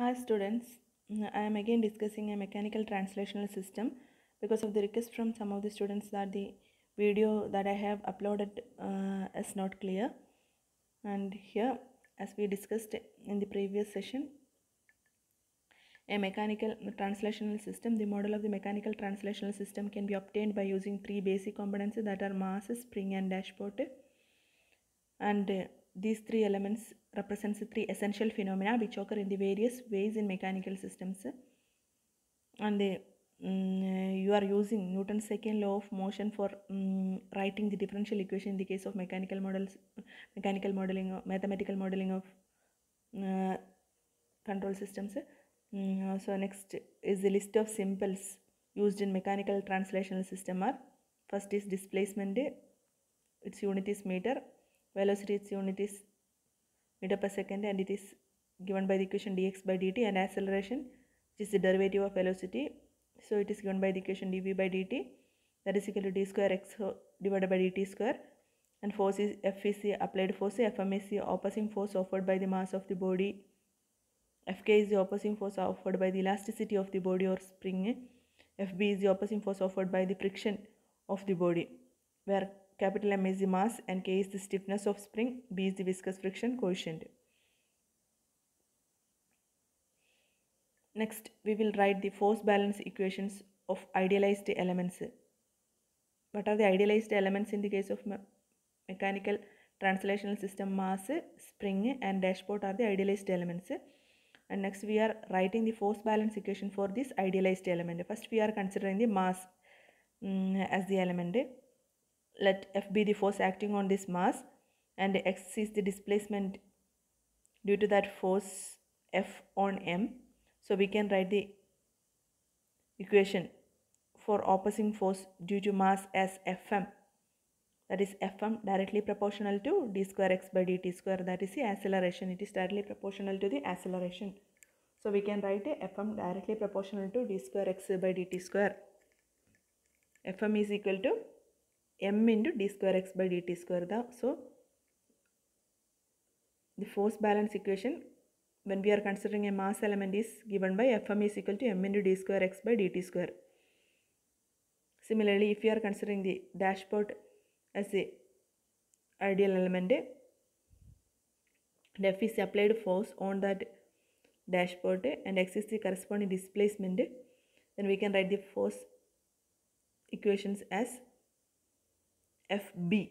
Hi students, I am again discussing a mechanical translational system because of the request from some of the students that the video that I have uploaded is not clear. And here, as we discussed in the previous session, a mechanical translational system, the model of the mechanical translational system can be obtained by using three basic components that are mass, spring and dashport. And these three elements represents the three essential phenomena which occur in the various ways in mechanical systems. And you are using Newton's second law of motion for writing the differential equation in the case of mechanical models, mechanical modeling, mathematical modeling of control systems. So next is the list of symbols used in mechanical translational system are: first is displacement, its unit is meter; velocity, its unit is meter per second, and it is given by the equation dx by dt; and acceleration, which is the derivative of velocity, so it is given by the equation dv by dt, that is equal to d square x divided by dt square. And force is F is the applied force, Fm is the opposing force offered by the mass of the body, Fk is the opposing force offered by the elasticity of the body or spring, Fb is the opposing force offered by the friction of the body, where capital M is the mass and K is the stiffness of spring, B is the viscous friction coefficient. Next, we will write the force balance equations of idealized elements. What are the idealized elements in the case of mechanical translational system? Mass, spring and dashport are the idealized elements. And next we are writing the force balance equation for this idealized element. First we are considering the mass as the element. Let F be the force acting on this mass and X is the displacement due to that force F on M. So we can write the equation for opposing force due to mass as Fm, that is Fm directly proportional to d square x by dt square, that is the acceleration. It is directly proportional to the acceleration. So we can write a Fm directly proportional to d square x by dt square. Fm is equal to m into d square x by dt square. So the force balance equation when we are considering a mass element is given by Fm is equal to m into d square x by dt square. Similarly, if we are considering the dashport as the ideal element, and F is applied force on that dashport and X is the corresponding displacement, then we can write the force equations as Fb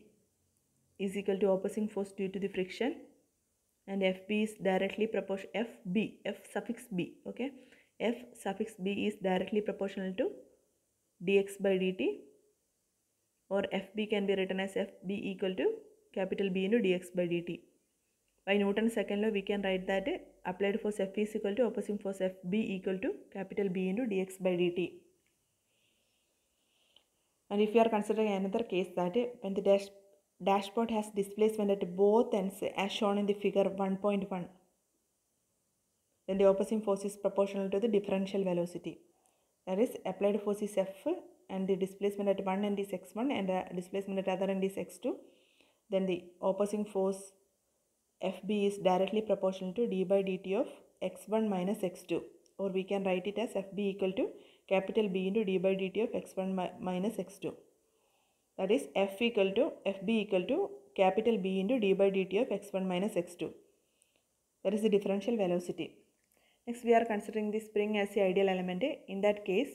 is equal to opposing force due to the friction, and Fb is directly proportional, F suffix b, okay, F suffix b is directly proportional to dx by dt, or Fb can be written as Fb equal to capital B into dx by dt. By Newton's second law, we can write that applied force F is equal to opposing force Fb equal to capital B into dx by dt. And if we are considering another case, that when the dashport has displacement at both ends as shown in the figure 1.1, then the opposing force is proportional to the differential velocity. That is, applied force is F and the displacement at one end is x1 and the displacement at other end is x2. Then the opposing force Fb is directly proportional to d by dt of x1 minus x2, or we can write it as Fb equal to capital B into d by dt of x1 minus x2. That is, Fb equal to capital B into d by dt of x1 minus x2. That is the differential velocity. Next, we are considering the spring as the ideal element. In that case,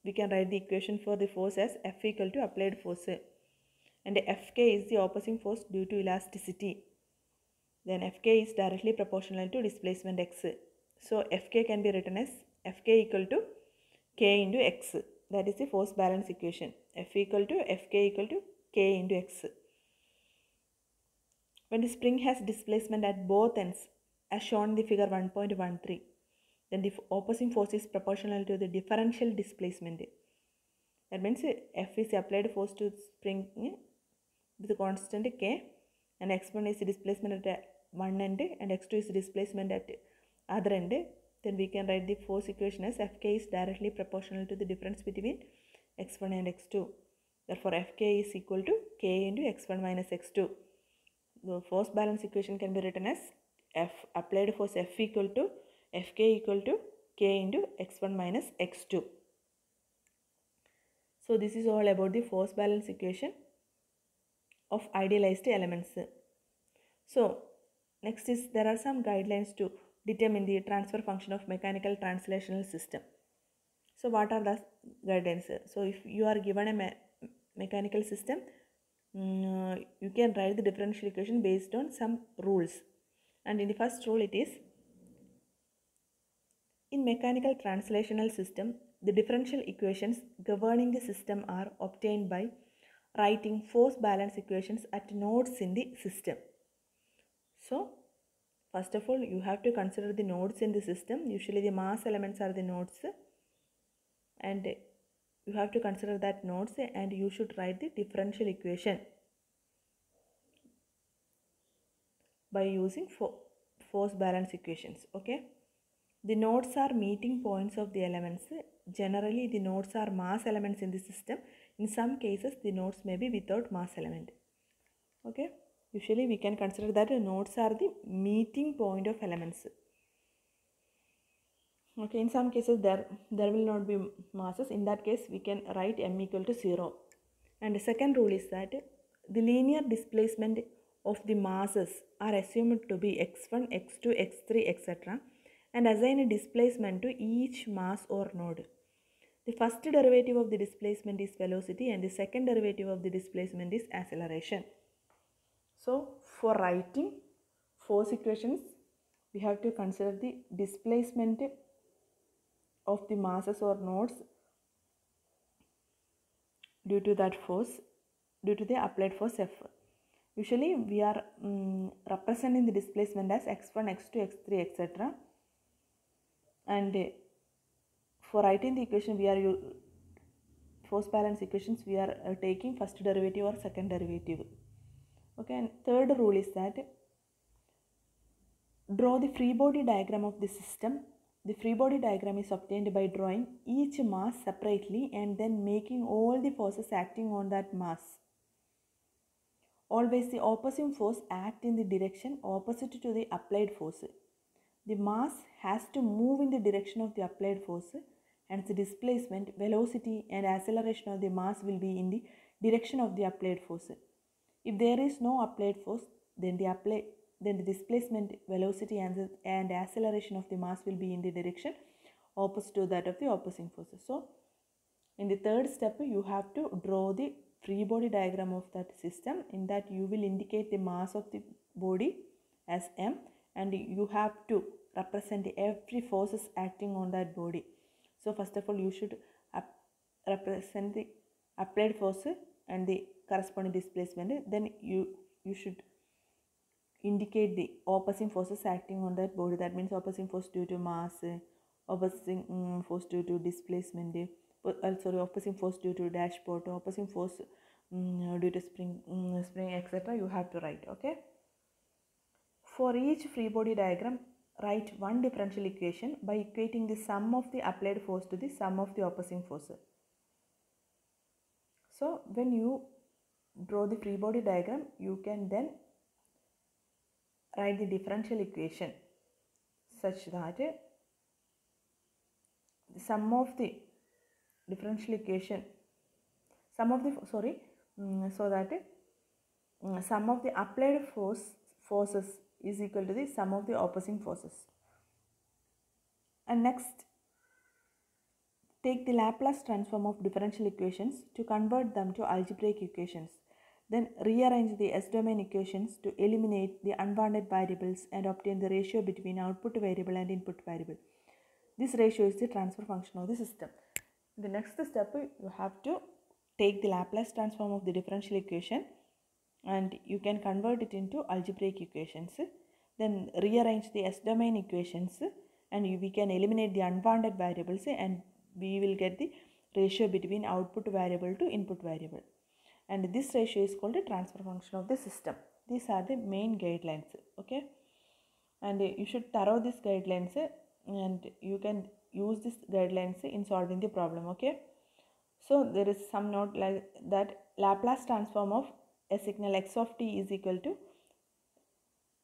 we can write the equation for the force as F equal to applied force, and Fk is the opposing force due to elasticity. Then Fk is directly proportional to displacement x. So Fk can be written as Fk equal to k into x. That is the force balance equation. F equal to Fk equal to k into x. When the spring has displacement at both ends as shown in the figure 1.13, then the opposing force is proportional to the differential displacement. That means F is applied force to spring with the constant k, and x1 is the displacement at one end and x2 is the displacement at other end. Then we can write the force equation as Fk is directly proportional to the difference between x1 and x2. Therefore, Fk is equal to k into x1 minus x2. The force balance equation can be written as F applied force F equal to fk equal to k into x1 minus x2. So this is all about the force balance equation of idealized elements. So next is there are some guidelines to determine the transfer function of mechanical translational system. So what are the guidelines? So if you are given a mechanical system, you can write the differential equation based on some rules. And in the first rule it is, in mechanical translational system, the differential equations governing the system are obtained by writing force balance equations at nodes in the system. So first of all, you have to consider the nodes in the system. Usually the mass elements are the nodes, and you have to consider that nodes, and you should write the differential equation by using force balance equations. Okay, the nodes are meeting points of the elements. Generally the nodes are mass elements in the system. In some cases the nodes may be without mass element. Okay, usually we can consider that nodes are the meeting point of elements. Okay, in some cases there will not be masses. In that case we can write m equal to 0. And the second rule is that the linear displacement of the masses are assumed to be x1, x2, x3, etc. and assign a displacement to each mass or node. The first derivative of the displacement is velocity and the second derivative of the displacement is acceleration. So for writing force equations, we have to consider the displacement of the masses or nodes due to that force, due to the applied force F. Usually we are representing the displacement as x1, x2, x3, etc. And for writing the equation, we are force balance equations, we are taking first derivative or second derivative. Okay, and third rule is that draw the free body diagram of the system. The free body diagram is obtained by drawing each mass separately and then making all the forces acting on that mass. Always the opposing force act in the direction opposite to the applied force. The mass has to move in the direction of the applied force, and the displacement, velocity and acceleration of the mass will be in the direction of the applied force. If there is no applied force, then the displacement, velocity and acceleration of the mass will be in the direction opposite to that of the opposing forces. So in the third step, you have to draw the free body diagram of that system. In that you will indicate the mass of the body as m, and you have to represent every forces acting on that body. So first of all, you should represent the applied force and the corresponding displacement. Then you should indicate the opposing forces acting on that body. That means opposing force due to mass, opposing force due to displacement, opposing force due to dashpot, opposing force due to spring, etc. You have to write. Okay. For each free body diagram, write one differential equation by equating the sum of the applied force to the sum of the opposing force. So when you draw the free body diagram, you can then write the differential equation such that the sum of the differential equation, so that sum of the applied forces is equal to the sum of the opposing forces. And next, take the Laplace transform of differential equations to convert them to algebraic equations. Then rearrange the S-domain equations to eliminate the unwanted variables and obtain the ratio between output variable and input variable. This ratio is the transfer function of the system. The next step, you have to take the Laplace transform of the differential equation and you can convert it into algebraic equations. Then rearrange the S-domain equations and we can eliminate the unwanted variables and we will get the ratio between output variable to input variable. And this ratio is called the transfer function of the system. These are the main guidelines. Okay. And you should follow these guidelines and you can use these guidelines in solving the problem. Okay. So there is some note like that Laplace transform of a signal x of t is equal to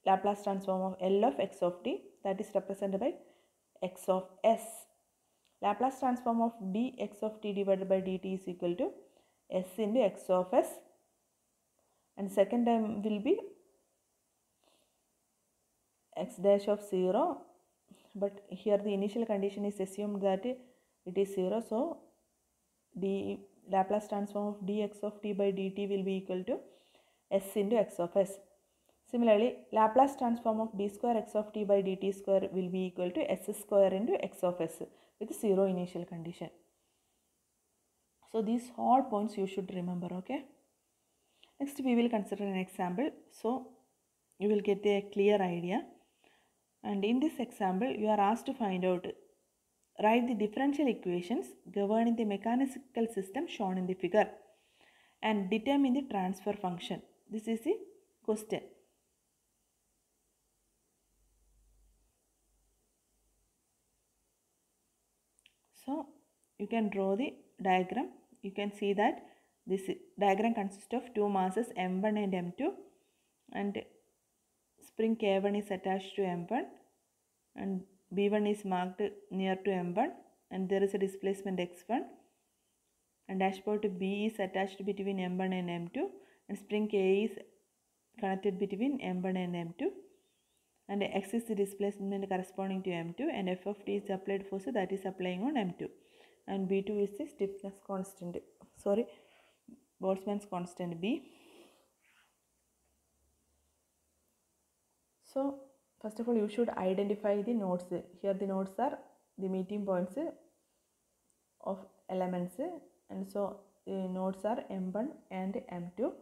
Laplace transform of L of x of t, that is represented by x of s. Laplace transform of dx of t divided by dt is equal to s into x of s, and second term will be x dash of 0, but here the initial condition is assumed that it is 0, so the Laplace transform of dx of t by dt will be equal to s into x of s. Similarly, Laplace transform of d square x of t by dt square will be equal to s square into x of s with 0 initial condition. So these all points you should remember, okay? Next we will consider an example, so you will get a clear idea. And in this example, you are asked to find out, write the differential equations governing the mechanical system shown in the figure and determine the transfer function. This is the question. So you can draw the diagram. You can see that this diagram consists of two masses m1 and m2, and spring k1 is attached to m1 and b1 is marked near to m1, and there is a displacement x1, and dashpot b is attached between m1 and m2, and spring k is connected between m1 and m2, and x is the displacement corresponding to m2, and f of t is the applied force that is applying on m2, and b2 is the stiffness constant, Boltzmann's constant b. So first of all, you should identify the nodes. Here the nodes are the meeting points of elements, and so the nodes are m1 and m2,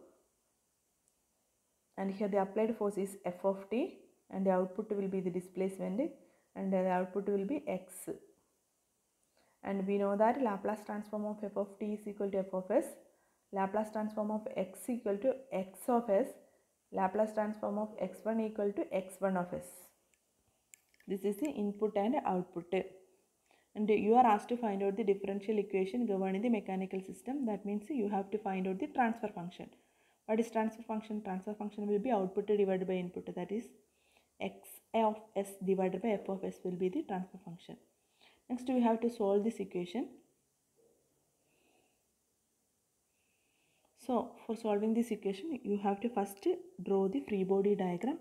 and here the applied force is f of t, and the output will be the displacement, and the output will be x. And we know that Laplace transform of f of t is equal to f of s, Laplace transform of x equal to x of s, Laplace transform of x1 equal to x1 of s. This is the input and output. And you are asked to find out the differential equation governing the mechanical system. That means you have to find out the transfer function. What is transfer function? Transfer function will be output divided by input. That is x of s divided by f of s will be the transfer function. Next we have to solve this equation. So for solving this equation, you have to first draw the free body diagram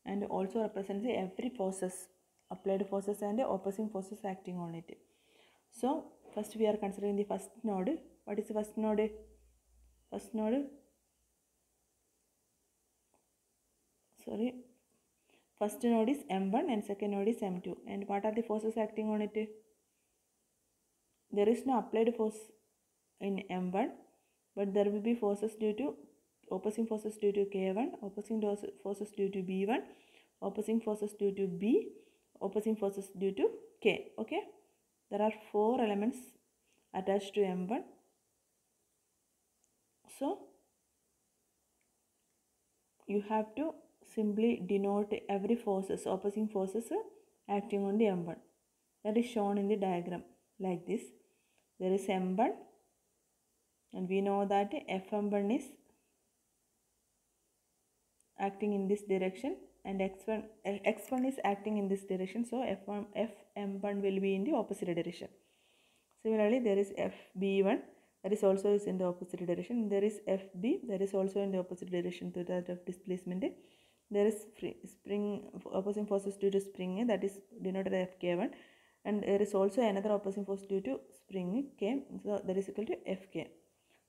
and also represent the every forces, applied forces and opposing forces acting on it. So first we are considering the first node. What is the first node? First node is m1 and second node is m2. And what are the forces acting on it? There is no applied force in m1, but there will be forces due to opposing forces due to k1, opposing forces due to b1, opposing forces due to b, opposing forces due to k. Okay, there are 4 elements attached to m1. So you have to simply denote every forces, opposing forces acting on the m1. That is shown in the diagram like this. There is m1, and we know that fm1 is acting in this direction, and x1 is acting in this direction, so fm1 will be in the opposite direction. Similarly, there is fb1, that is also is in the opposite direction. There is fb, that is also in the opposite direction to that of displacement. There is spring opposing forces due to spring, that is denoted as fk1, and there is also another opposing force due to spring k, so that is equal to fk.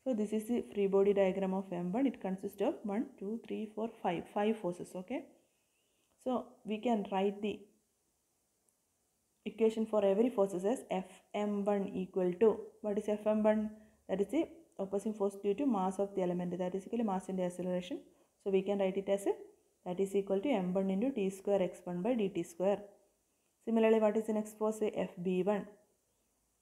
So this is the free body diagram of m1. It consists of 1, 2, 3, 4, 5 forces. Okay. So we can write the equation for every forces as fm1 equal to, what is fm1? That is the opposing force due to mass of the element, that is equal to mass into acceleration. So we can write it as that is equal to m1 into t square x1 by dt square. Similarly, what is the next force? fb1.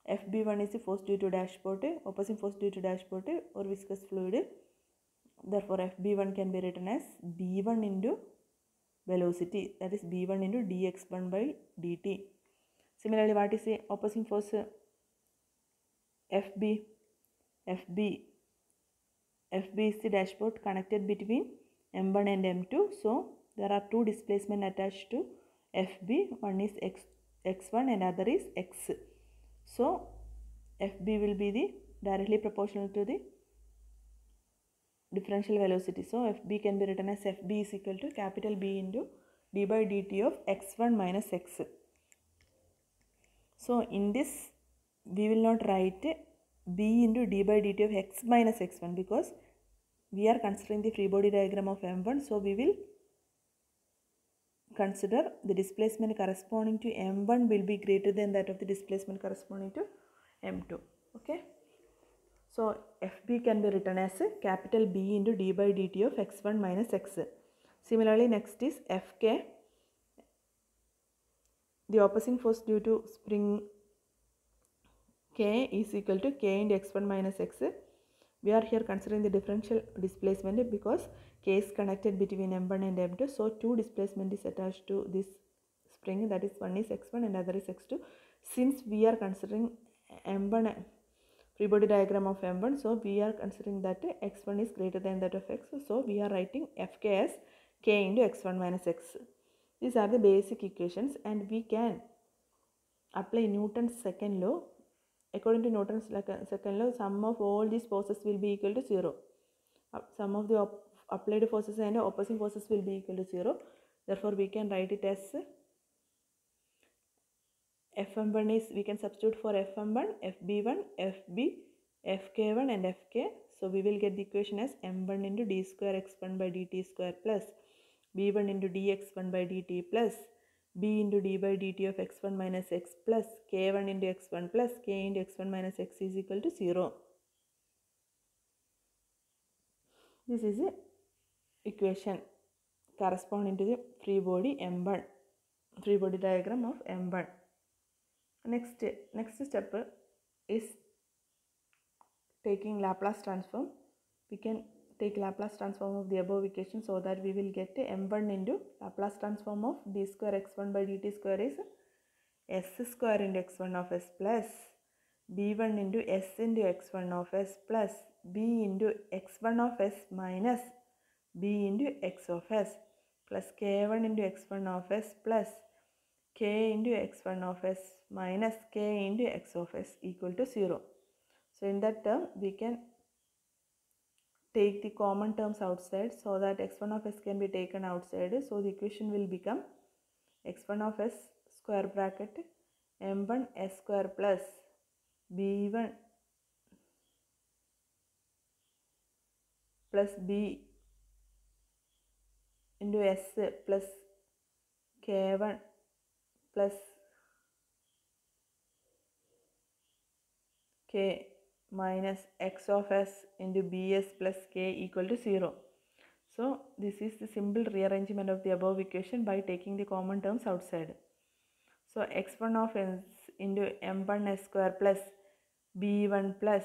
fb1 is the force due to dashpot, opposing force due to dashpot or viscous fluid. Therefore fb1 can be written as b1 into velocity, that is b1 into dx1 by dt. Similarly, what is the opposing force? fb is the dashpot connected between m1 and m2, so there are two displacement attached to fb. One is x1 and other is x. So Fb will be the directly proportional to the differential velocity. So Fb can be written as Fb is equal to capital B into d by dt of x1 minus x. So in this we will not write B into d by dt of x minus x1 because we are considering the free body diagram of M1. So we will consider the displacement corresponding to M1 will be greater than that of the displacement corresponding to M2. Okay. So Fb can be written as capital B into d by dt of x1 minus x. Similarly, next is Fk. The opposing force due to spring K is equal to K into x1 minus x. We are here considering the differential displacement because K is connected between M1 and M2. So two displacement is attached to this spring, that is one is x1 and other is x2. Since we are considering M1 free body diagram of M1, so we are considering that x1 is greater than that of x. So we are writing Fk as K into x1 minus x. These are the basic equations and we can apply Newton's second law. According to Newton's second law, sum of all these forces will be equal to 0. Sum of the applied forces and opposing forces will be equal to 0. Therefore, we can write it as Fm1 is, we can substitute for Fm1, Fb1, Fb, Fk1 and Fk. So, we will get the equation as m1 into d square x1 by dt square plus b1 into dx1 by dt plus b into d by dt of x1 minus x plus k1 into x1 plus k into x1 minus x is equal to 0. This is the equation corresponding to the free body M1, free body diagram of M1. Next step is taking Laplace transform. We can take Laplace transform of the above equation so that we will get M1 into Laplace transform of d square x1 by dt square is s square into x1 of s plus b1 into s into x1 of s plus b into x1 of s minus b into x of s plus k1 into x1 of s plus k into x1 of s minus k into x of s equal to 0. So in that term we can take the common terms outside so that x1 of s can be taken outside. So the equation will become x1 of s square bracket m1 s square plus b1 plus b into s plus k1 plus k minus x of s into bs plus k equal to 0. So this is the simple rearrangement of the above equation by taking the common terms outside. So x1 of s into m1 s square plus b1 plus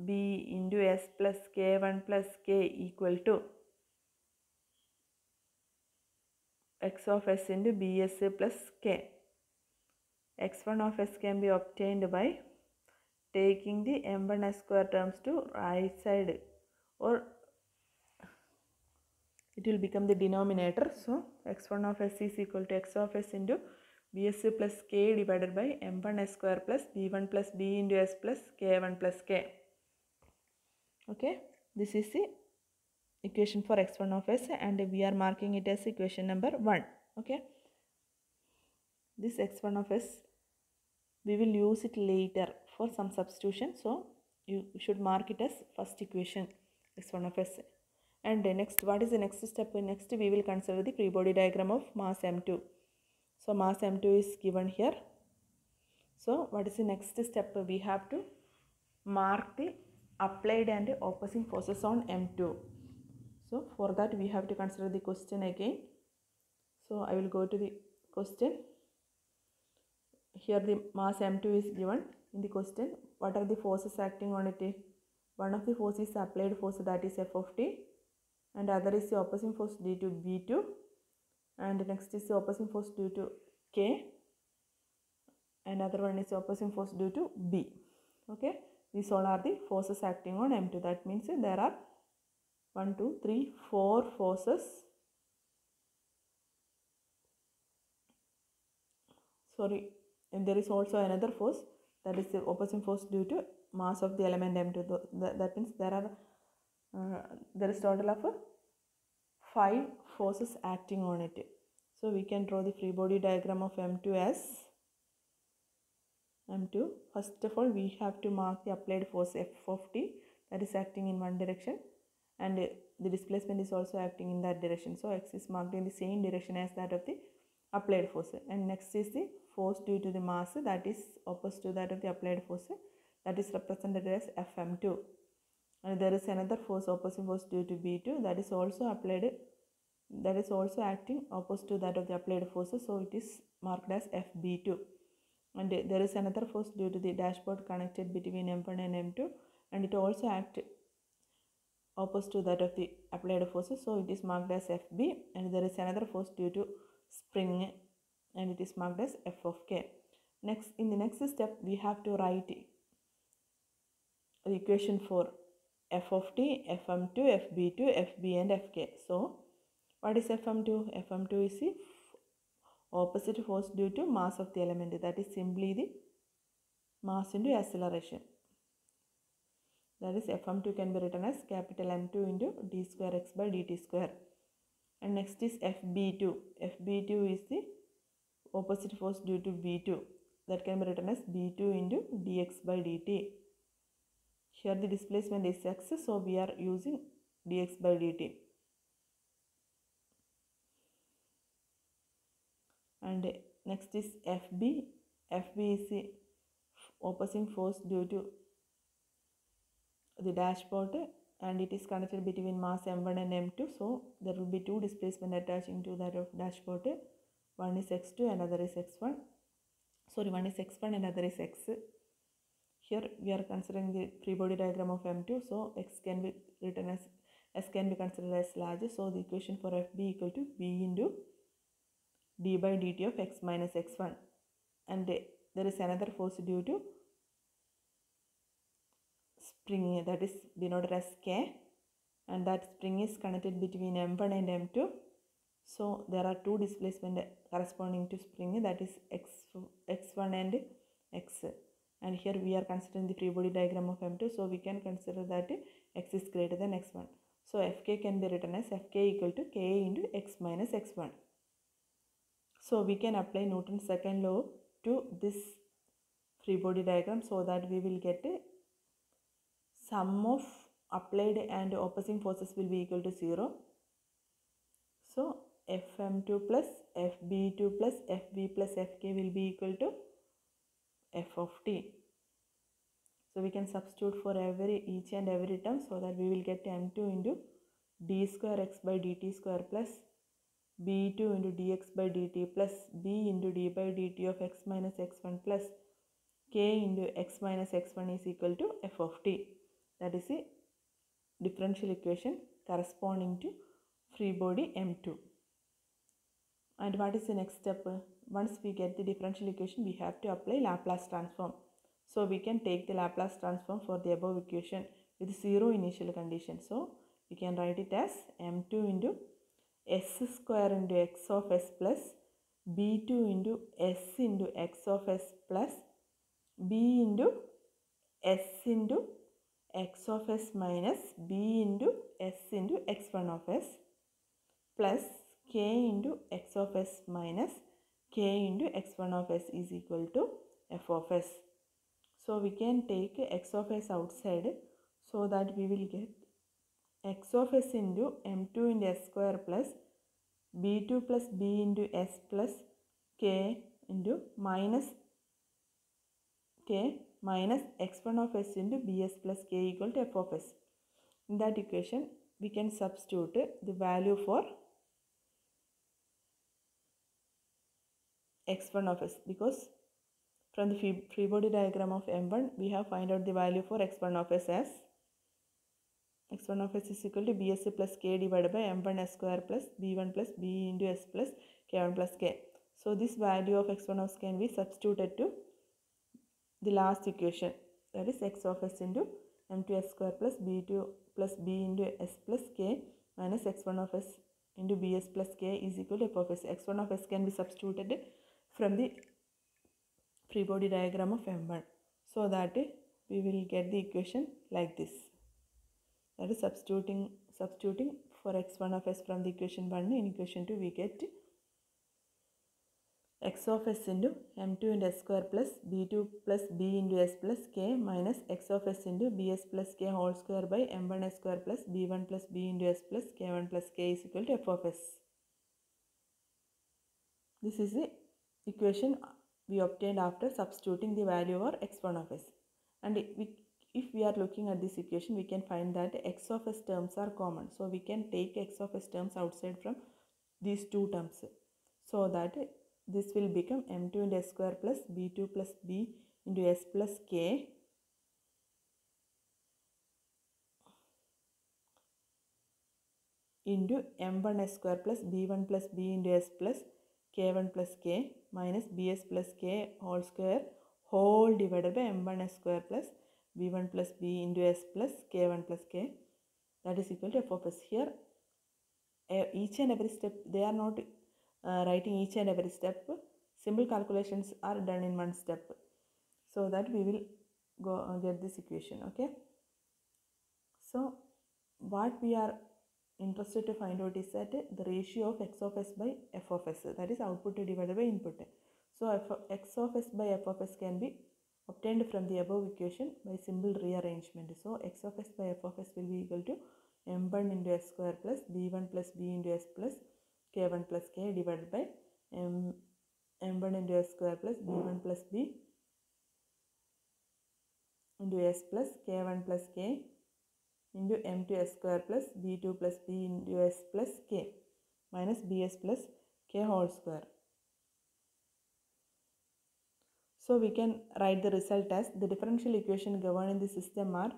b into s plus k1 plus k equal to x of s into bs plus k. x1 of s can be obtained by taking the m1 s square terms to right side, or it will become the denominator. So x1 of s is equal to x of s into bs plus k divided by m1 s square plus b1 plus b into s plus k1 plus k. Okay, this is the equation for x1 of s and we are marking it as equation number 1. Okay, this x1 of s we will use it later for some substitution, so you should mark it as first equation x1 of s. And next, what is the next step? Next we will consider the free body diagram of mass m2. So mass m2 is given here. So what is the next step? We have to mark the applied and opposing forces on m2. So for that we have to consider the question again. So I will go to the question. Here the mass m2 is given in the question. What are the forces acting on it? One of the forces is applied force, that is f of t, and other is the opposing force due to b2, and next is the opposing force due to k, and other one is the opposing force due to b. Okay, these all are the forces acting on m2. That means there are 1 2 3 4 forces, And there is also another force, that is the opposing force due to mass of the element m2. That means there is total of 5 forces acting on it. So we can draw the free body diagram of m2 as m2. First of all, we have to mark the applied force F of t, that is acting in one direction, and the displacement is also acting in that direction. So x is marked in the same direction as that of the applied force. And next is the force due to the mass, that is opposite to that of the applied force, that is represented as Fm2. And there is another force, opposing force due to B2, that is also acting opposite to that of the applied force, so it is marked as Fb2. And there is another force due to the dashboard connected between m1 and m2, and it also acts opposite to that of the applied forces, so it is marked as Fb. And there is another force due to spring, and it is marked as F of k. Next, in the next step, we have to write the equation for F of t, Fm2, Fb2, Fb and Fk. So what is Fm2? Fm2 is the opposite force due to mass of the element, that is simply the mass into acceleration. That is Fm2 can be written as capital M2 into d square x by dt square. And next is Fb2. Fb2 is the opposite force due to V2, that can be written as b2 into dx by dt. Here the displacement is x, so we are using dx by dt. And next is Fb. Fb is the opposing force due to the dashpot, and it is connected between mass m1 and m2, so there will be two displacement attaching to that of dashpot. One is x2 and other is x1. Sorry, one is x1 and other is x. Here we are considering the free body diagram of m2, so x can be written as s can be considered as large, so the equation for Fb equal to b into d by dt of x minus x1. And there is another force due to spring, that is denoted as k, and that spring is connected between m1 and m2. So there are two displacement corresponding to spring, that is x1 and x. And here we are considering the free body diagram of m2, so we can consider that x is greater than x1. So Fk can be written as Fk equal to k into x minus x1. So we can apply Newton's second law to this free body diagram, so that we will get sum of applied and opposing forces will be equal to 0. So Fm2 plus Fb2 plus Fb plus Fk will be equal to F of t. So we can substitute for each and every term, so that we will get m2 into d square x by dt square plus b2 into dx by dt plus b into d by dt of x minus x1 plus k into x minus x1 is equal to F of t. That is a differential equation corresponding to free body m2. And what is the next step? Once we get the differential equation, we have to apply Laplace transform. So we can take the Laplace transform for the above equation with 0 initial condition. So we can write it as m2 into s square into x of s plus b2 into s into x of s plus b into s into x of s minus b into s into x1 of s plus k into x of s minus k into x1 of s is equal to f of s. So we can take x of s outside, so that we will get x of s into m2 into s square plus b2 plus b into s plus k into minus k minus x1 of s into bs plus k equal to f of s. In that equation, we can substitute the value for x1 of s, because from the free body diagram of m1, we have find out the value for x1 of s as x1 of s is equal to bs plus k divided by m1 s square plus b1 plus b into s plus k1 plus k. So this value of x1 of s can be substituted to the last equation, that is x of s into m2 s square plus b2 plus b into s plus k minus x1 of s into bs plus k is equal to f of s. X1 of s can be substituted from the free body diagram of M1, so that we will get the equation like this. That is substituting for x1 of s from the equation 1 in equation 2, we get x of s into m2 into s square plus b2 plus b into s plus k minus x of s into bs plus k whole square by m1 s square plus b1 plus b into s plus k1 plus k is equal to f of s. This is the equation we obtained after substituting the value of x1 of s. And if we are looking at this equation, we can find that x of s terms are common. So we can take x of s terms outside from these two terms. So that this will become m2 into s square plus b2 plus b into s plus k into m1 s square plus b1 plus b into s plus k1 plus k minus bs plus k whole square whole divided by m1 s square plus b1 plus b into s plus k1 plus k, that is equal to f of s. Here each and every step, they are not writing each and every step. Simple calculations are done in one step, so that we will go get this equation. Okay, so what we are interested to find out is that the ratio of x of s by f of s, that is output divided by input. So x of s by f of s can be obtained from the above equation by simple rearrangement. So x of s by f of s will be equal to m1 into s square plus b1 plus b into s plus k1 plus k divided by m1 into s square plus b1 plus b into s plus k1 plus k into m2 s square plus b2 plus b into s plus k minus bs plus k whole square. So we can write the result as the differential equation governing the system are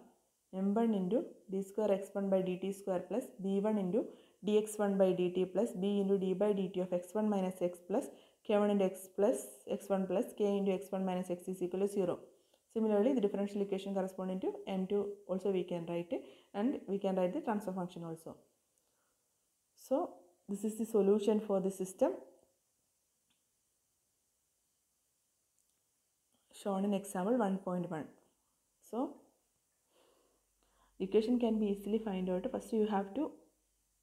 m1 into d square x1 by dt square plus b1 into dx1 by dt plus b into d by dt of x1 minus x plus k1 into x plus x1 plus k into x1 minus x is equal to 0. Similarly, the differential equation corresponding to m2 also we can write it, and we can write the transfer function also. So this is the solution for the system shown in example 1.1. So the equation can be easily find out. First you have to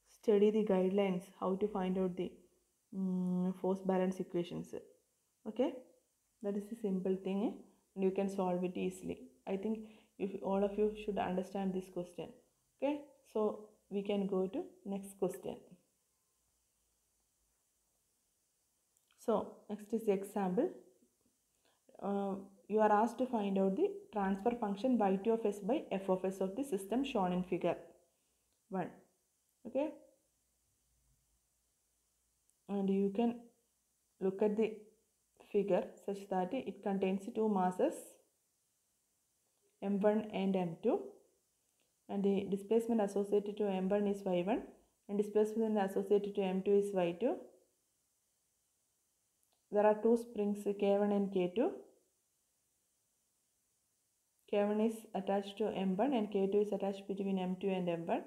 study the guidelines how to find out the force balance equations. Okay, that is a simple thing, and you can solve it easily. I think if all of you should understand this question. Okay, so we can go to next question. So next is the example. You are asked to find out the transfer function y2 of s by f of s of the system shown in figure 1. Okay, and you can look at the figure such that it contains two masses m1 and m2, and the displacement associated to m1 is y1 and displacement associated to m2 is y2. There are two springs k1 and k2. K1 is attached to m1 and k2 is attached between m2 and m1.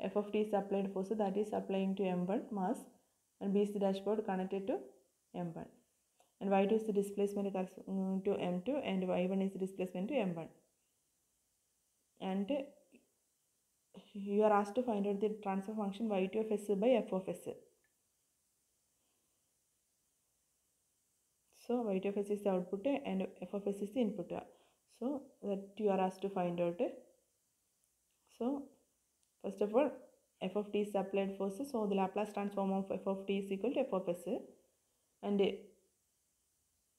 F of t is applied force, that is applying to m1 mass, and B is the dashboard connected to m1, and y2 is the displacement to m2 and y1 is the displacement to m1. And you are asked to find out the transfer function y2 of s by f of s. So y2 of s is the output and f of s is the input. So that you are asked to find out. So first of all, f of t is applied force, so the Laplace transform of f of t is equal to f of s, and the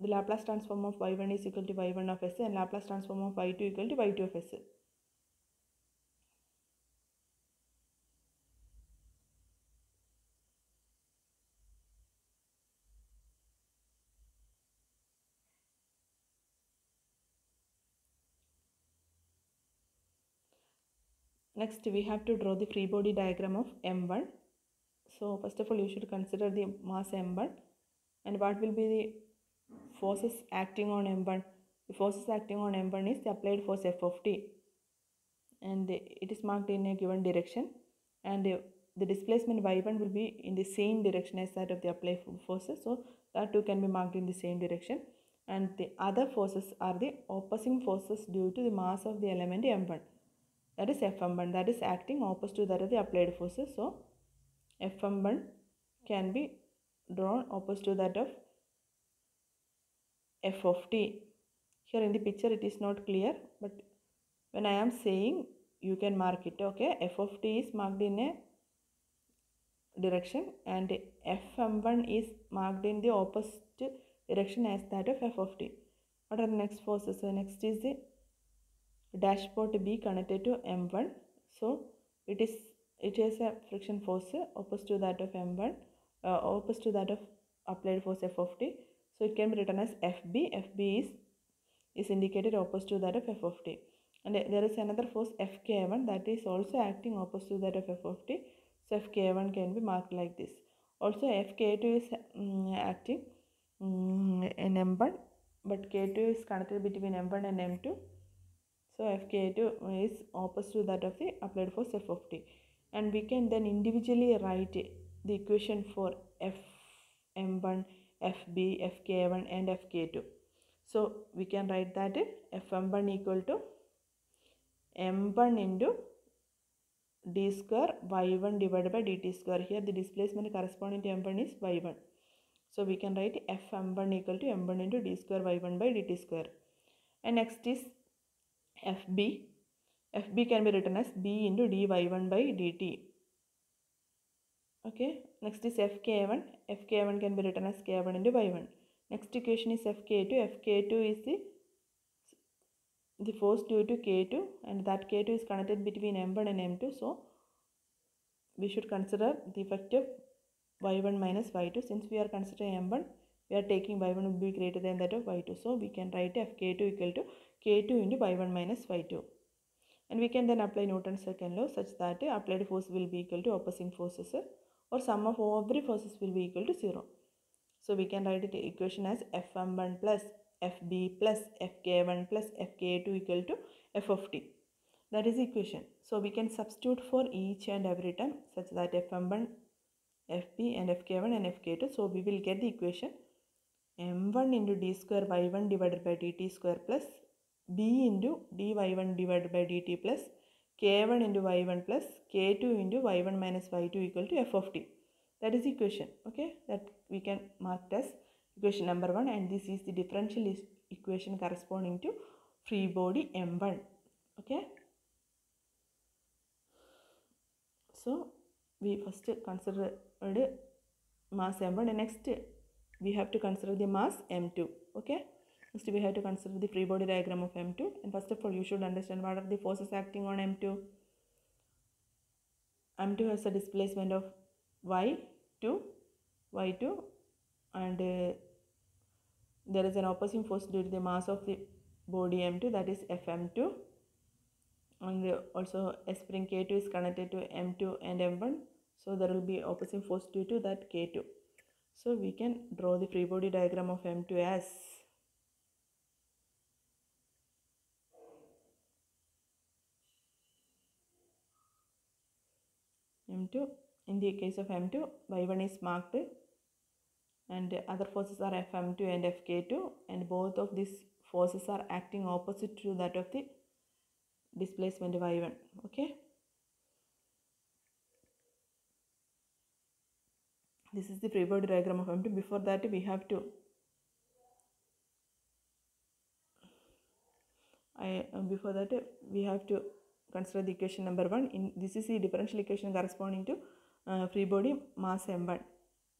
Laplace transform of y1 is equal to y1 of s, and Laplace transform of y2 equal to y2 of s. Next, we have to draw the free body diagram of m1. So first of all, you should consider the mass m1 and what will be the forces acting on m1. The forces acting on m1 is the applied force f of t, and it is marked in a given direction, and the displacement y1 will be in the same direction as that of the applied forces, so that too can be marked in the same direction. and the other forces are the opposing forces due to the mass of the element m1. That is Fm1, that is acting opposite to that of the applied forces. So Fm1 can be drawn opposite to that of F of t. Here in the picture it is not clear, but when I am saying, you can mark it. Okay, F of t is marked in a direction and Fm1 is marked in the opposite direction as that of F of t. What are the next forces? So next is the dashpot B connected to M1. So it is a friction force opposite to that of M1, opposite to that of applied force F of t. So it can be written as FB. FB is indicated opposite to that of F of t. And there is another force Fk1 that is also acting opposite to that of F of t. So Fk1 can be marked like this. Also Fk2 is acting in M1, but K2 is connected between M1 and M2. So Fk2 is opposite to that of the applied force F of t. And we can then individually write the equation for Fm1, Fb, Fk1 and Fk2. So we can write that Fm1 equal to m1 into d square y1 divided by dt square. Here the displacement corresponding to m1 is y1. So we can write Fm1 equal to m1 into d square y1 by dt square. And next is Fb. Fb can be written as b into dy1 by dt. Okay. Next is Fk1. Fk1 can be written as k1 into y1. Next equation is Fk2. Fk2 is the force due to K2, and that K2 is connected between M1 and M2. So we should consider the effect of y1 minus y2. Since we are considering M1, we are taking y1 will be greater than that of y2. So we can write Fk2 equal to K2 into y1 minus y2. And we can then apply Newton's second law such that applied force will be equal to opposing forces, or sum of every forces will be equal to 0. So we can write the equation as Fm1 plus Fb plus Fk1 plus Fk2 equal to F of t. That is the equation. So we can substitute for each and every term such that Fm1, Fb and Fk1 and Fk2. So we will get the equation m1 into d square y1 divided by dt square plus b into dy1 divided by dt plus k1 into y1 plus k2 into y1 minus y2 equal to F of t. That is the equation. Okay, that we can mark as equation number 1, and this is the differential equation corresponding to free body m1. Okay, so we first considered mass m1, and next we have to consider the mass m2. Okay, next we have to consider the free body diagram of m2, and first of all you should understand what are the forces acting on m2. m2 has a displacement of y2, and there is an opposing force due to the mass of the body m2, that is Fm2, and also a spring K2 is connected to m2 and m1, so there will be opposing force due to that K2. So we can draw the free body diagram of m2 as m2. In the case of m2, y1 is marked and other forces are Fm2 and Fk2, and both of these forces are acting opposite to that of the displacement y1. Okay, this is the free body diagram of m2. Before that we have to consider the equation number 1. This is the differential equation corresponding to free body mass m1.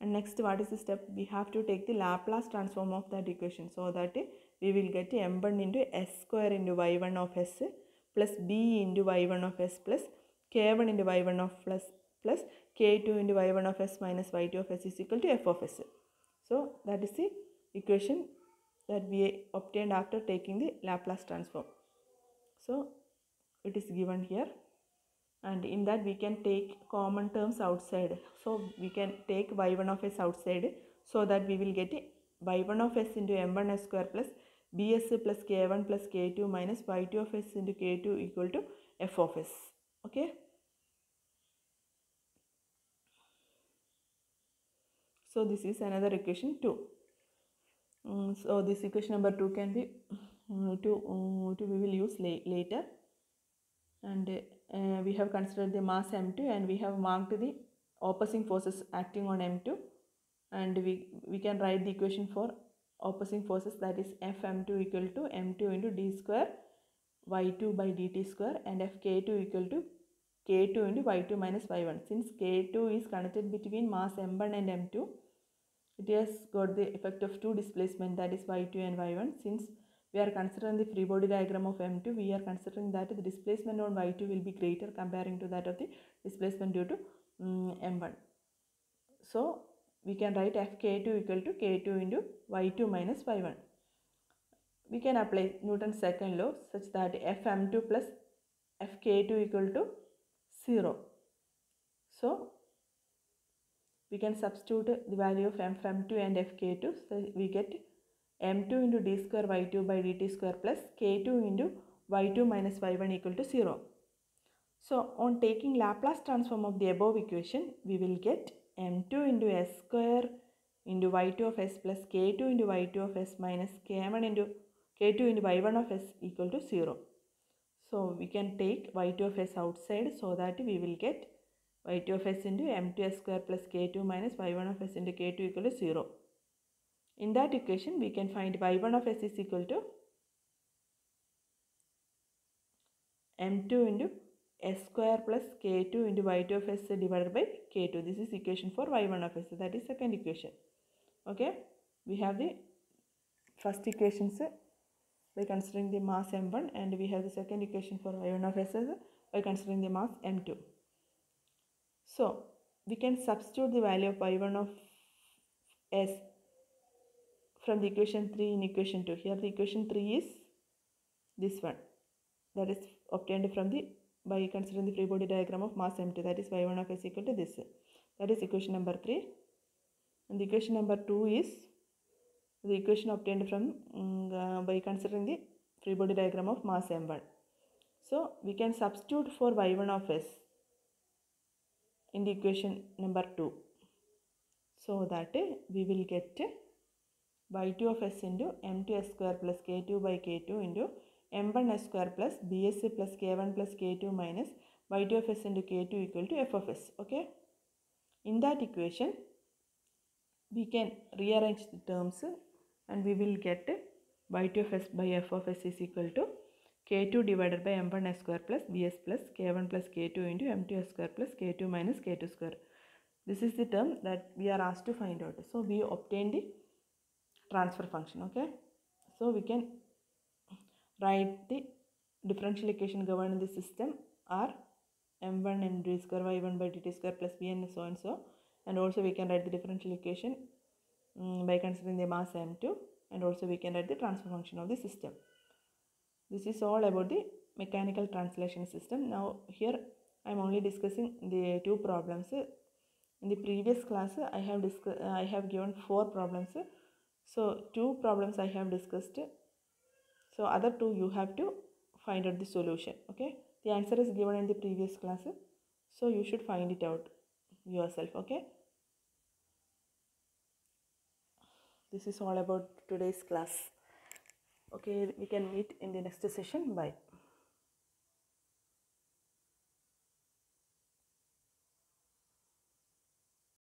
And next, what is the step? We have to take the Laplace transform of that equation, so that we will get m1 into s square into y1 of s plus b into y1 of s plus k1 into y1 of plus k2 into y1 of s minus y2 of s is equal to f of s. So that is the equation that we obtained after taking the Laplace transform. So it is given here, and in that we can take common terms outside. So we can take y1 of s outside, so that we will get y1 of s into m1s square plus bs plus k1 plus k2 minus y2 of s into k2 equal to f of s. Okay, so this is another equation 2. So this equation number 2 can be we will use later, and we have considered the mass m2 and we have marked the opposing forces acting on m2, and we can write the equation for opposing forces, that is Fm2 equal to m2 into d square y2 by dt square, and Fk2 equal to k2 into y2 minus y1. Since k2 is connected between mass m1 and m2, it has got the effect of two displacement, that is y2 and y1. Since we are considering the free body diagram of m2, we are considering that the displacement on y2 will be greater comparing to that of the displacement due to m1. So we can write Fk2 equal to k2 into y2 minus y1. We can apply Newton's second law such that Fm2 plus Fk2 equal to 0. So we can substitute the value of Fm2 and Fk2. So we get m2 into d square y2 by dt square plus k2 into y2 minus y1 equal to 0. So on taking Laplace transform of the above equation, we will get m2 into s square into y2 of s plus k2 into y2 of s minus k1 into k2 into y1 of s equal to 0. So we can take y2 of s outside, so that we will get y2 of s into m2s square plus k2 minus y1 of s into k2 equal to 0. In that equation, we can find y1 of s is equal to m2 into s square plus k2 into y2 of s divided by k2. This is equation for y1 of s. That is second equation. Okay. We have the first equations by considering the mass m1, and we have the second equation for y1 of s by considering the mass m2. So we can substitute the value of y1 of s from the equation 3 in equation 2. Here the equation 3 is this one, that is obtained from the by considering the free body diagram of mass m2, that is y1 of s equal to this. That is equation number 3. And the equation number 2 is the equation obtained from by considering the free body diagram of mass m1. So we can substitute for y1 of s in the equation number 2, so that we will get y2 of s into m2s square plus k2 by k2 into m1s square plus bs plus k1 plus k2 minus y2 of s into k2 equal to f of s. Okay. In that equation, we can rearrange the terms and we will get y2 of s by f of s is equal to k2 divided by m1s square plus bs plus k1 plus k2 into m2s square plus k2 minus k2 square. This is the term that we are asked to find out. So we obtain the transfer function. Okay. So we can write the differential equation governing the system are m1 and d square y1 by dt square plus bn so and so, and also we can write the differential equation by considering the mass m2, and also we can write the transfer function of the system. This is all about the mechanical translation system. Now here I am only discussing the two problems. In the previous class I have given 4 problems. So 2 problems I have discussed. So other 2 you have to find out the solution. Okay. The answer is given in the previous class. So you should find it out yourself. Okay. This is all about today's class. Okay. We can meet in the next session. Bye.